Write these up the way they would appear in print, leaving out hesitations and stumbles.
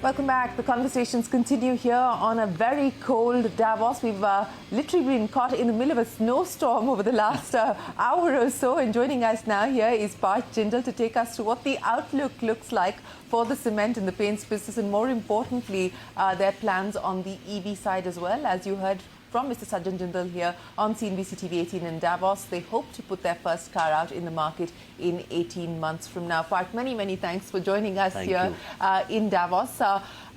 Welcome back. The conversations continue here on a very cold Davos. We've literally been caught in the middle of a snowstorm over the last hour or so. And joining us now here is Parth Jindal to take us through what the outlook looks like for the cement and the paints business, and more importantly, their plans on the EV side as well. As you heard from Mr. Parth Jindal here on CNBC-TV18 in Davos, they hope to put their first car out in the market in 18 months from now. Parth, many thanks for joining us here in Davos.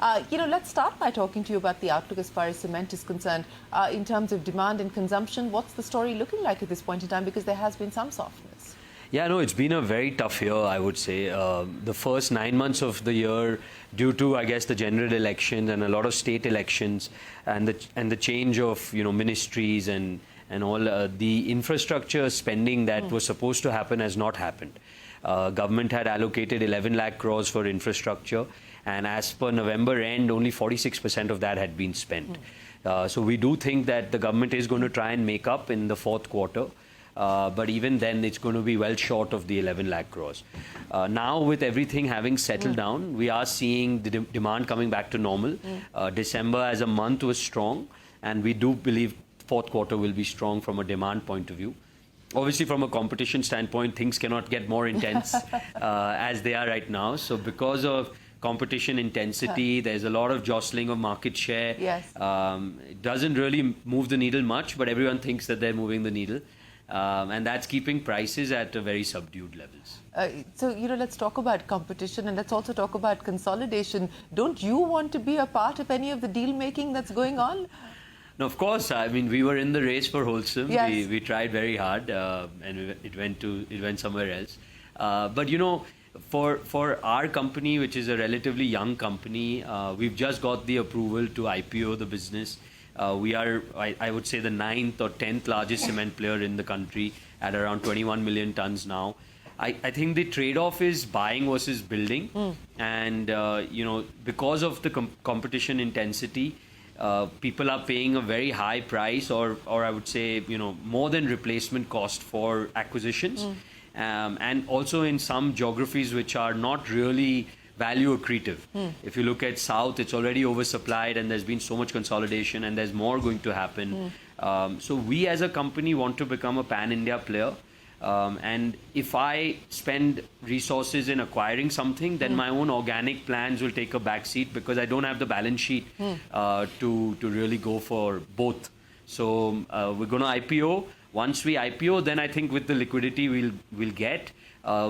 Let's start by talking to you about the outlook as far as cement is concerned. In terms of demand and consumption, what's the story looking like at this point in time? Because there has been some softness. Yeah, no, it's been a very tough year, I would say. The first 9 months of the year, due to, I guess, the general elections and a lot of state elections and the change of, ministries and all, the infrastructure spending that was supposed to happen has not happened. Government had allocated 11 lakh crores for infrastructure, and as per November end, only 46% of that had been spent. So we do think that the government is going to try and make up in the fourth quarter. But even then, it's going to be well short of the 11 lakh crores. Now, with everything having settled down, we are seeing the demand coming back to normal. December as a month was strong, and we do believe fourth quarter will be strong from a demand point of view. Obviously, from a competition standpoint, things cannot get more intense as they are right now. So because of competition intensity, there's a lot of jostling of market share. Yes. It doesn't really move the needle much, but everyone thinks that they're moving the needle. And that's keeping prices at a very subdued levels. Let's talk about competition, and let's also talk about consolidation. Don't you want to be a part of any of the deal making that's going on? No, of course. I mean, we were in the race for Wholesome. Yes. We tried very hard, and it went somewhere else. But for our company, which is a relatively young company, we've just got the approval to IPO the business. We are, I would say, the 9th or 10th largest cement player in the country at around 21 million tons now. I think the trade-off is buying versus building. And, because of the competition intensity, people are paying a very high price or I would say, more than replacement cost for acquisitions. And also in some geographies which are not really value accretive. If you look at South, it's already oversupplied and there's been so much consolidation and there's more going to happen. So we as a company want to become a pan-India player. And if I spend resources in acquiring something, then my own organic plans will take a back seat because I don't have the balance sheet to really go for both. So we're going to IPO. Once we IPO, then I think with the liquidity we'll get,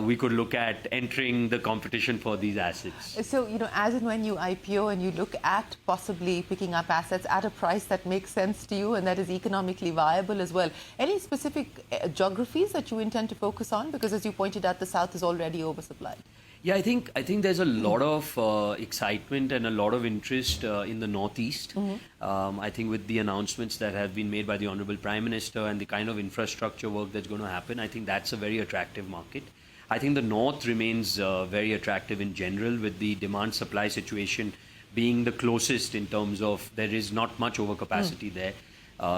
we could look at entering the competition for these assets. So, as and when you IPO and you look at possibly picking up assets at a price that makes sense to you and that is economically viable as well, any specific geographies that you intend to focus on? Because as you pointed out, the South is already oversupplied. Yeah, I think there's a lot of excitement and a lot of interest in the Northeast. I think with the announcements that have been made by the Honorable Prime Minister and the kind of infrastructure work that's going to happen, I think that's a very attractive market. I think the North remains very attractive in general, with the demand-supply situation being the closest in terms of there is not much overcapacity there.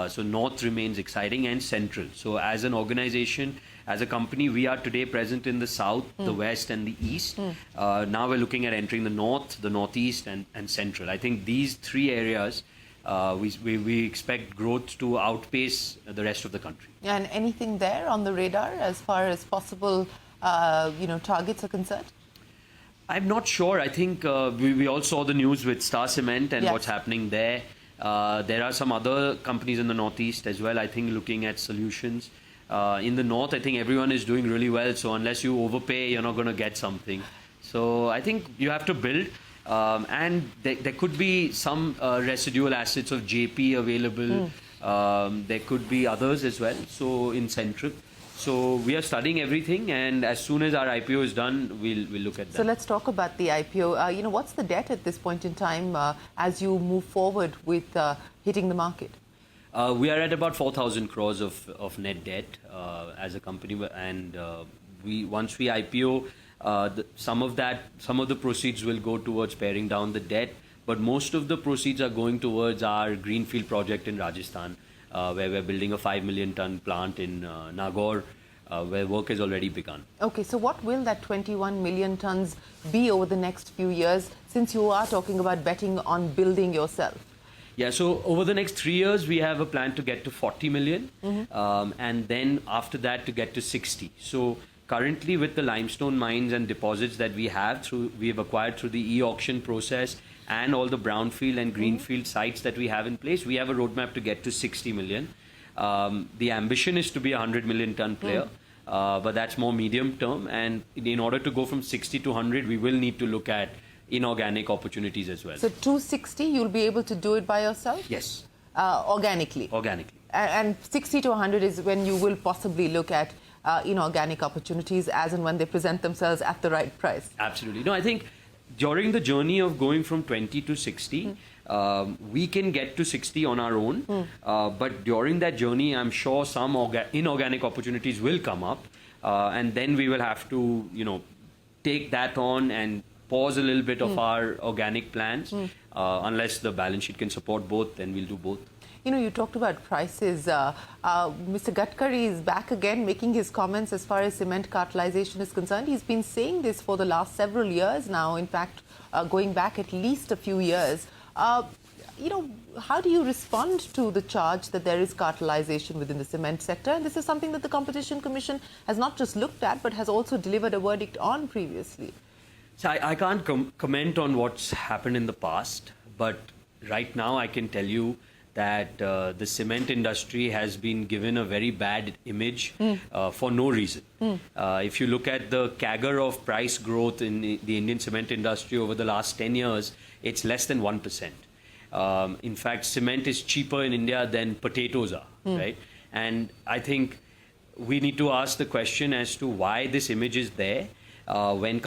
So North remains exciting, and Central. So as an organization, as a company, we are today present in the South, the West and the East. Now we're looking at entering the North, the Northeast and Central. I think these three areas, we expect growth to outpace the rest of the country. And anything there on the radar as far as possible targets are concerned? I'm not sure. I think we all saw the news with Star Cement and what's happening there. There are some other companies in the Northeast as well, I think, looking at solutions. In the North, I think everyone is doing really well. So unless you overpay, you're not going to get something. So I think you have to build. And there could be some residual assets of JP available. There could be others as well. So in Central. So we are studying everything, and as soon as our IPO is done, we'll look at that. So let's talk about the IPO. What's the debt at this point in time as you move forward with hitting the market? We are at about 4,000 crores of net debt as a company, and once we IPO, some of the proceeds will go towards paring down the debt, but most of the proceeds are going towards our greenfield project in Rajasthan, where we're building a 5 million ton plant in Nagaur. where work has already begun. Okay, so what will that 21 million tons be over the next few years, since you are talking about betting on building yourself? Yeah, so over the next 3 years, we have a plan to get to 40 million, and then after that to get to 60. So currently, with the limestone mines and deposits that we have acquired through the e-auction process and all the brownfield and greenfield sites that we have in place, we have a roadmap to get to 60 million. The ambition is to be a 100 million ton player, but that's more medium term. And in order to go from 60 to 100, we will need to look at inorganic opportunities as well. So 260, you'll be able to do it by yourself? Yes. Organically? Organically. And 60 to 100 is when you will possibly look at inorganic opportunities as and when they present themselves at the right price? Absolutely. No, I think during the journey of going from 20 to 60, we can get to 60 on our own. But during that journey, I'm sure some inorganic opportunities will come up. And then we will have to, take that on and pause a little bit of our organic plans. Unless the balance sheet can support both, then we'll do both. You talked about prices. Mr. Gadkari is back again making his comments as far as cement cartelization is concerned. He's been saying this for the last several years now, in fact, going back at least a few years. How do you respond to the charge that there is cartelization within the cement sector? And this is something that the Competition Commission has not just looked at, but has also delivered a verdict on previously. So I can't comment on what's happened in the past, but right now I can tell you that the cement industry has been given a very bad image for no reason. If you look at the CAGR of price growth in the Indian cement industry over the last 10 years, it's less than 1%. In fact, cement is cheaper in India than potatoes are, right? And I think we need to ask the question as to why this image is there. When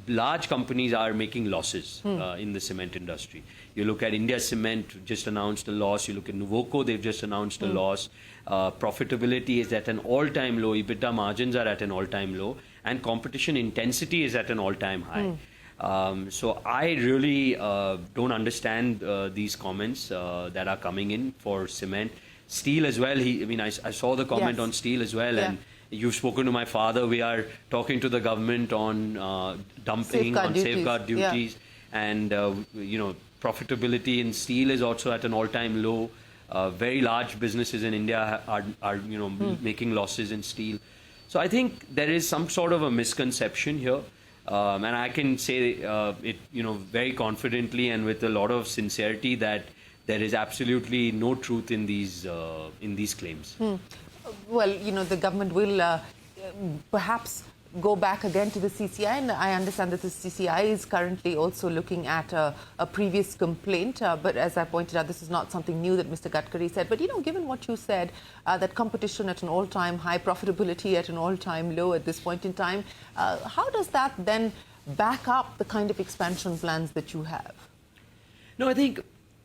large companies are making losses in the cement industry. You look at India Cement, just announced a loss. You look at Nuvoco, they've just announced a loss. Profitability is at an all-time low. EBITDA margins are at an all-time low. And competition intensity is at an all-time high. So I really don't understand these comments that are coming in for cement. Steel as well. I saw the comment on steel as well. Yeah. And you've spoken to my father. We are talking to the government on dumping, safeguard duties. Yeah. And, profitability in steel is also at an all-time low. Very large businesses in India are making losses in steel. So I think there is some sort of a misconception here. And I can say it, very confidently and with a lot of sincerity that there is absolutely no truth in these claims. Well, the government will perhaps go back again to the CCI, and I understand that the CCI is currently also looking at a previous complaint. But as I pointed out, this is not something new that Mr. Gadkari said. But, given what you said, that competition at an all-time high, profitability at an all-time low at this point in time, how does that then back up the kind of expansion plans that you have? No, I think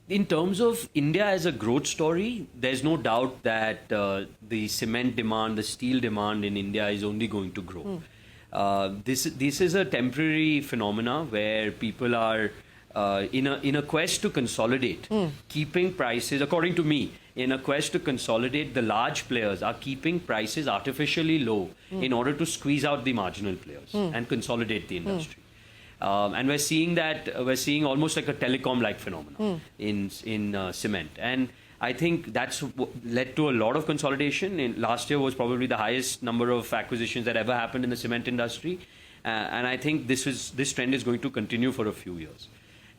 in terms of India as a growth story, there's no doubt that the cement demand, the steel demand in India is only going to grow. This is a temporary phenomena where people are in a quest to consolidate, keeping prices, according to me, in a quest to consolidate, the large players are keeping prices artificially low in order to squeeze out the marginal players and consolidate the industry. And we're seeing almost like a telecom-like phenomenon in cement. And I think that's led to a lot of consolidation. Last year was probably the highest number of acquisitions that ever happened in the cement industry. And I think this trend is going to continue for a few years.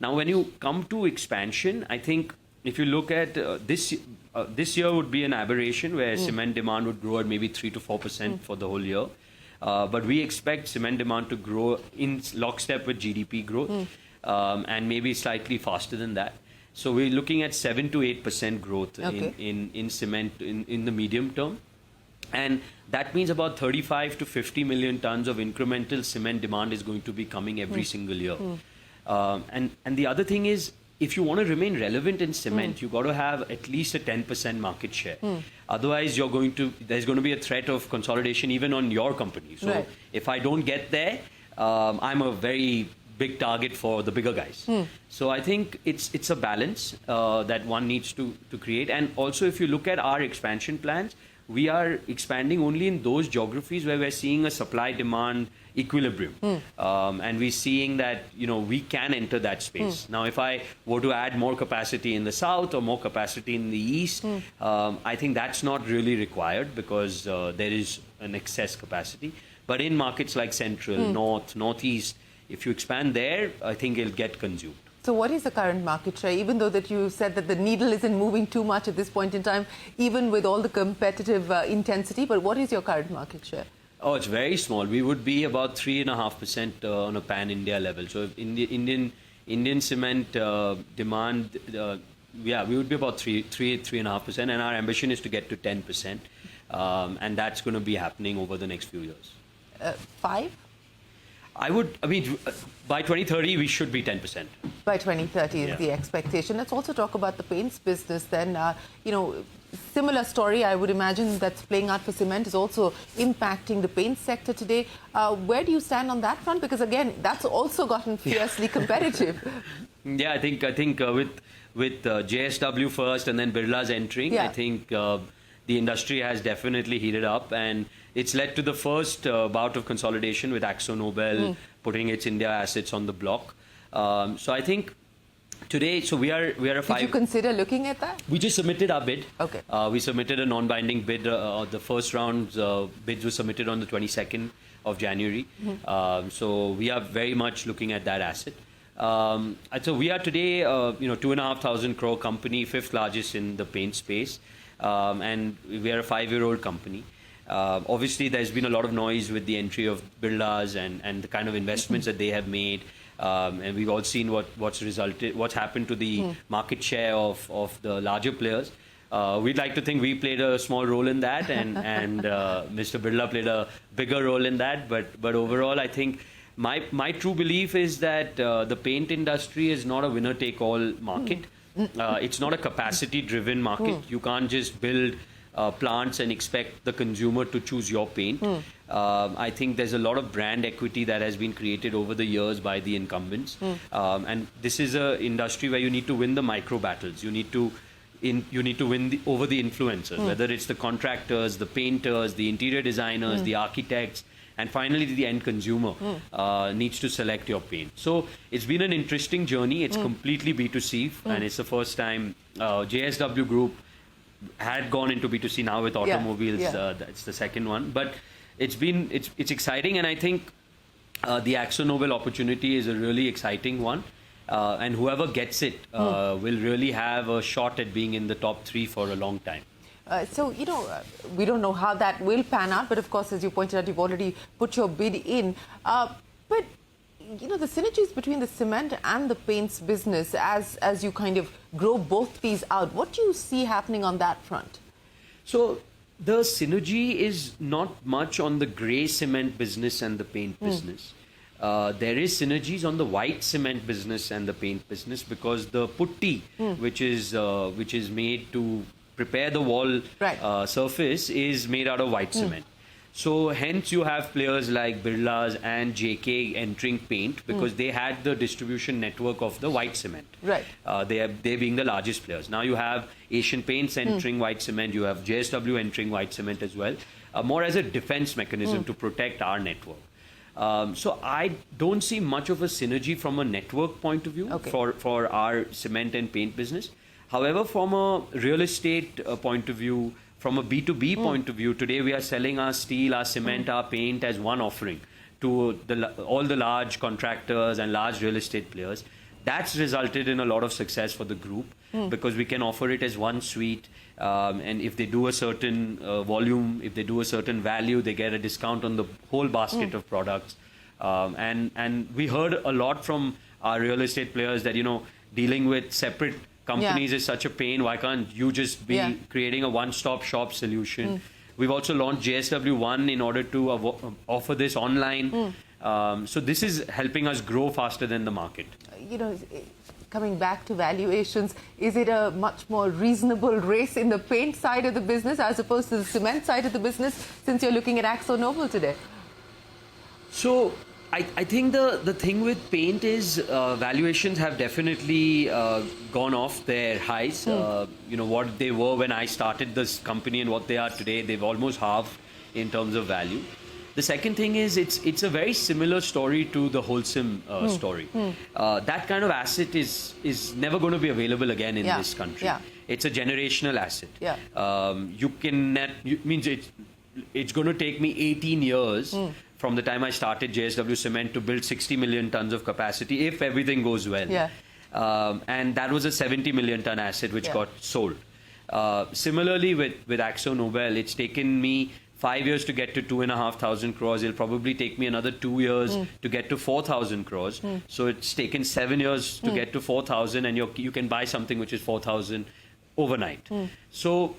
Now, when you come to expansion, I think if you look at this year would be an aberration where cement demand would grow at maybe 3 to 4% for the whole year. But we expect cement demand to grow in lockstep with GDP growth and maybe slightly faster than that. So we're looking at 7 to 8% growth in cement in the medium term. And that means about 35 to 50 million tons of incremental cement demand is going to be coming every single year. And the other thing is, if you want to remain relevant in cement, you've got to have at least a 10% market share. Otherwise, there's going to be a threat of consolidation even on your company. So if I don't get there, I'm a very big target for the bigger guys. So I think it's a balance that one needs to create. And also, if you look at our expansion plans, we are expanding only in those geographies where we're seeing a supply-demand equilibrium. And we're seeing that, we can enter that space. Now, if I were to add more capacity in the south or more capacity in the east, I think that's not really required because there is an excess capacity. But in markets like central, north, northeast, if you expand there, I think it'll get consumed. So what is the current market share, even though that you said that the needle isn't moving too much at this point in time, even with all the competitive intensity, but what is your current market share? Oh, it's very small. We would be about 3.5% on a pan-India level. So if Indian cement demand, we would be about 3.5%, and our ambition is to get to 10%, and that's going to be happening over the next few years. 5? By 2030, we should be 10%. By 2030 is the expectation. Let's also talk about the paints business then. Similar story, I would imagine, that's playing out for cement is also impacting the paint sector today. Where do you stand on that front? Because again, that's also gotten fiercely competitive. Yeah, I think with JSW first and then Birla's entering, I think the industry has definitely heated up, and it's led to the first bout of consolidation with Akzo Nobel putting its India assets on the block. So I think today, we are a 5. Did you consider looking at that? We just submitted our bid. Okay. We submitted a non-binding bid. The first round's bids were submitted on the 22nd of January. So we are very much looking at that asset. So we are today, 2,500 crore company, 5th largest in the paint space, and we are a 5-year-old company. Obviously, there's been a lot of noise with the entry of Birla's and the kind of investments that they have made. And we've all seen what's happened to the market share of the larger players. We'd like to think we played a small role in that, and Mr. Birla played a bigger role in that. But overall, I think my true belief is that the paint industry is not a winner-take-all market. It's not a capacity-driven market. You can't just build plants and expect the consumer to choose your paint. I think there's a lot of brand equity that has been created over the years by the incumbents. And this is an industry where you need to win the micro battles. You need to win over the influencers, whether it's the contractors, the painters, the interior designers, the architects, and finally the end consumer needs to select your paint. So it's been an interesting journey. It's completely B2C, and it's the first time JSW Group had gone into B2C. Now with automobiles, that's the second one. But it's exciting, and I think the Akzo Nobel opportunity is a really exciting one. And whoever gets it will really have a shot at being in the top 3 for a long time. We don't know how that will pan out, but of course, as you pointed out, you've already put your bid in. But the synergies between the cement and the paints business, as you kind of grow both these out, what do you see happening on that front? So the synergy is not much on the grey cement business and the paint business. There is synergies on the white cement business and the paint business, because the putty, which is made to prepare the wall surface, is made out of white cement. So hence you have players like Birla's and JK entering paint, because they had the distribution network of the white cement. Right. They being the largest players. Now you have Asian Paints entering white cement. You have JSW entering white cement as well, more as a defense mechanism to protect our network. So I don't see much of a synergy from a network point of view for our cement and paint business. However, from a real estate point of view, from a B2B point of view, today we are selling our steel, our cement, our paint as one offering to all the large contractors and large real estate players. That's resulted in a lot of success for the group, because we can offer it as one suite. And if they do a certain volume, if they do a certain value, they get a discount on the whole basket of products. And we heard a lot from our real estate players that, dealing with separate companies is such a pain. Why can't you just be creating a one-stop shop solution? We've also launched JSW One in order to offer this online. So this is helping us grow faster than the market. Coming back to valuations, is it a much more reasonable race in the paint side of the business as opposed to the cement side of the business, since you're looking at Akzo Nobel today? So I think the thing with paint is valuations have definitely gone off their highs. What they were when I started this company and what they are today, they've almost halved in terms of value. The second thing is it's a very similar story to the Wholesome story. That kind of asset is never going to be available again in this country. Yeah. It's a generational asset. Yeah. It's going to take me 18 years from the time I started JSW Cement to build 60 million tons of capacity if everything goes well. Yeah. And that was a 70 million ton asset which got sold. Similarly with Akzo Nobel, it's taken me 5 years to get to 2,500 crores. It'll probably take me another 2 years to get to 4,000 crores. So it's taken 7 years to get to 4,000, and you can buy something which is 4,000 overnight. So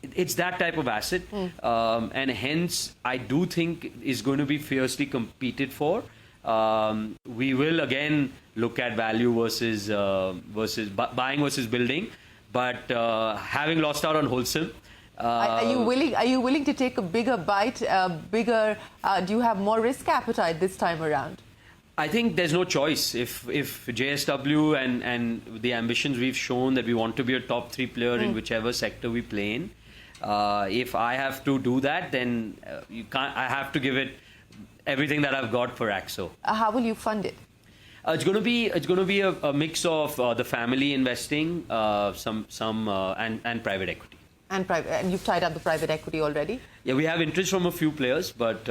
it's that type of asset, and hence I do think is going to be fiercely competed for. We will again look at value versus buying versus building, but having lost out on Wholesome. Are you willing to take a bigger bite? Do you have more risk appetite this time around? I think there's no choice. If JSW and the ambitions we've shown that we want to be a top 3 player in whichever sector we play in, if I have to do that, then I have to give it everything that I've got for Akzo. How will you fund it? It's going to be a mix of the family investing, and private equity. And you've tied up the private equity already? Yeah, we have interest from a few players, but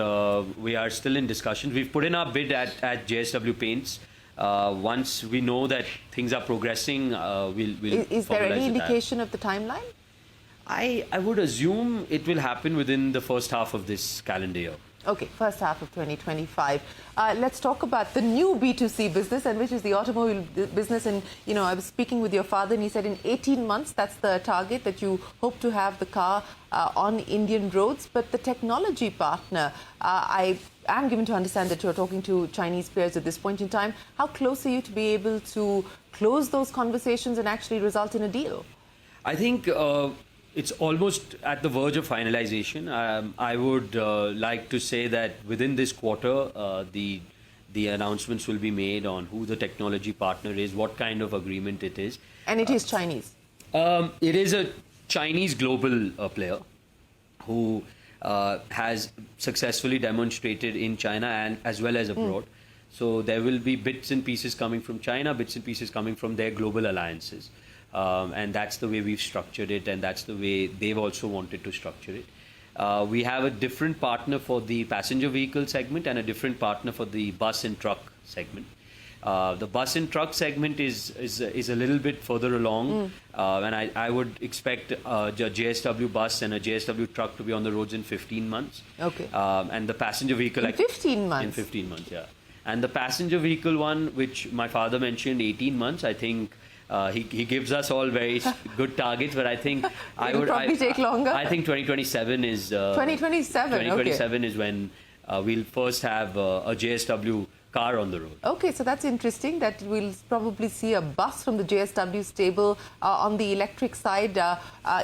we are still in discussions. We've put in our bid at JSW Paints. Once we know that things are progressing, we'll Is there any indication of the timeline? I would assume it will happen within the first half of this calendar year. Okay, first half of 2025. Let's talk about the new B2C business, and which is the automobile business. And, I was speaking with your father, and he said in 18 months, that's the target, that you hope to have the car on Indian roads. But the technology partner, I am given to understand that you're talking to Chinese players at this point in time. How close are you to be able to close those conversations and actually result in a deal? I think it's almost at the verge of finalization. I would like to say that within this quarter, the announcements will be made on who the technology partner is, what kind of agreement it is. And it is Chinese? It is a Chinese global player who has successfully demonstrated in China and as well as abroad. So there will be bits and pieces coming from China, bits and pieces coming from their global alliances. And that's the way we've structured it, and that's the way they've also wanted to structure it. We have a different partner for the passenger vehicle segment and a different partner for the bus and truck segment. The bus and truck segment is a little bit further along, and I would expect a JSW bus and a JSW truck to be on the roads in 15 months. Okay. And the passenger vehicle... In 15 months? In 15 months, yeah. And the passenger vehicle one, which my father mentioned, 18 months, I think... He gives us all very good targets, but I think it will probably take longer. I think 2027 is 2027 is when we'll first have a JSW car on the road. Okay, so that's interesting that we'll probably see a bus from the JSW stable on the electric side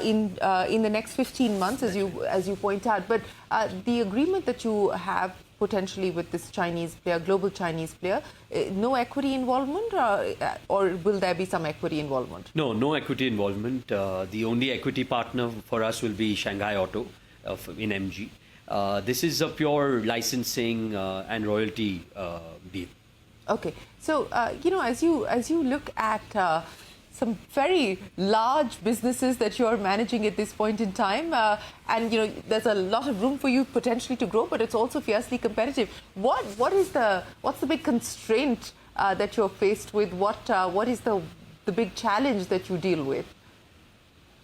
in the next 15 months, as you point out. But the agreement that you have potentially with this Chinese player, global Chinese player, no equity involvement, or will there be some equity involvement? No equity involvement. The only equity partner for us will be Shanghai Auto in MG. This is a pure licensing and royalty deal. Okay, so as you look at some very large businesses that you're managing at this point in time, and there's a lot of room for you potentially to grow, but it's also fiercely competitive. What's the big constraint that you're faced with? What is the big challenge that you deal with?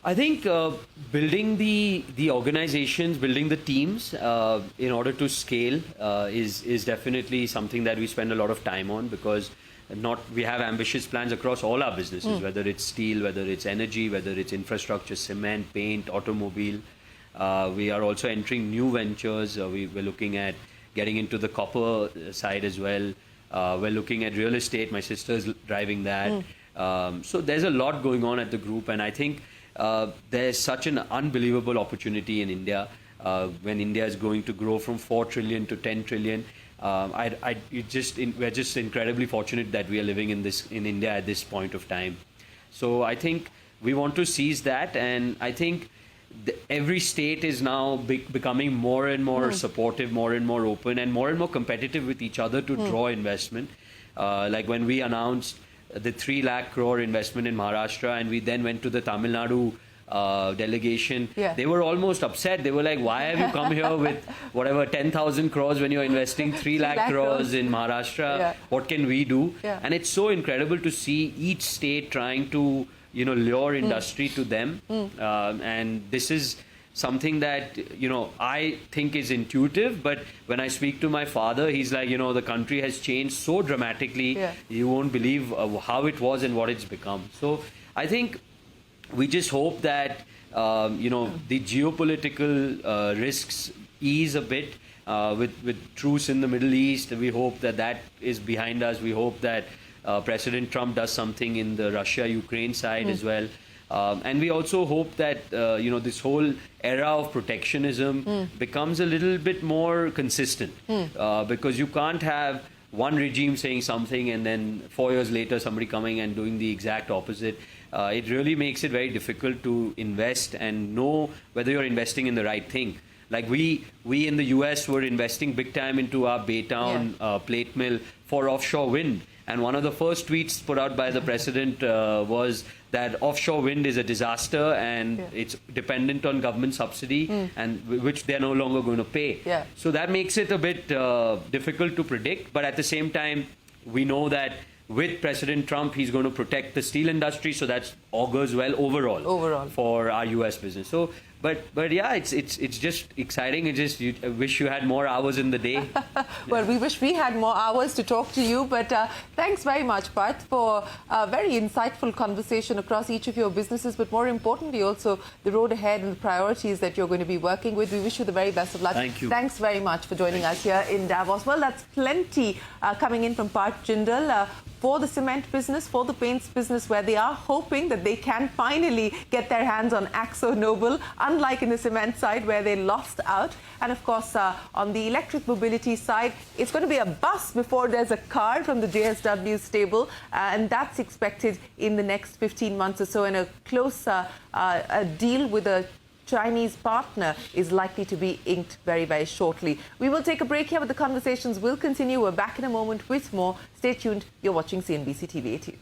I think building the organizations, building the teams in order to scale is definitely something that we spend a lot of time on, because we have ambitious plans across all our businesses, whether it's steel, whether it's energy, whether it's infrastructure, cement, paint, automobile. We are also entering new ventures. We're looking at getting into the copper side as well. We're looking at real estate. My sister's driving that. So there's a lot going on at the group, and I think there's such an unbelievable opportunity in India when India is going to grow from 4 trillion to 10 trillion. we're just incredibly fortunate that we are living in India at this point of time. So I think we want to seize that, and I think every state is now becoming more and more supportive, more and more open, and more competitive with each other to draw investment. Like when we announced the 3 lakh crore investment in Maharashtra, and we then went to the Tamil Nadu delegation, they were almost upset. They were like, why have you come here with whatever 10,000 crores when you're investing 3 lakh crores in Maharashtra? What can we do? And it's so incredible to see each state trying to lure industry to them. And this is something that, I think is intuitive, but when I speak to my father, he's like, the country has changed so dramatically, you won't believe how it was and what it's become. So I think we just hope that, the geopolitical risks ease a bit with truce in the Middle East. We hope that is behind us. We hope that President Trump does something in the Russia-Ukraine side as well. And we also hope that, this whole era of protectionism becomes a little bit more consistent, because you can't have one regime saying something and then 4 years later somebody coming and doing the exact opposite. It really makes it very difficult to invest and know whether you're investing in the right thing. Like we in the US were investing big time into our Baytown plate mill for offshore wind. And one of the first tweets put out by the president was that offshore wind is a disaster and it's dependent on government subsidy, and which they're no longer going to pay. So that makes it a bit difficult to predict. But at the same time, we know that with President Trump, he's going to protect the steel industry. So that augurs well overall for our US business. So, but yeah, it's just exciting. I wish you had more hours in the day. Well, we wish we had more hours to talk to you. But thanks very much, Parth, for a very insightful conversation across each of your businesses. But more importantly, also the road ahead and the priorities that you're going to be working with. We wish you the very best of luck. Thank you. Thanks very much for joining us here in Davos. Well, that's plenty coming in from Parth Jindal for the cement business, for the paints business, where they are hoping that they can finally get their hands on Akzo Nobel, unlike in the cement side where they lost out. And of course, on the electric mobility side, it's going to be a bus before there's a car from the JSW stable, and that's expected in the next 15 months or so, and a close a deal with a Chinese partner is likely to be inked very, very shortly. We will take a break here, but the conversations will continue. We're back in a moment with more. Stay tuned. You're watching CNBC TV 18.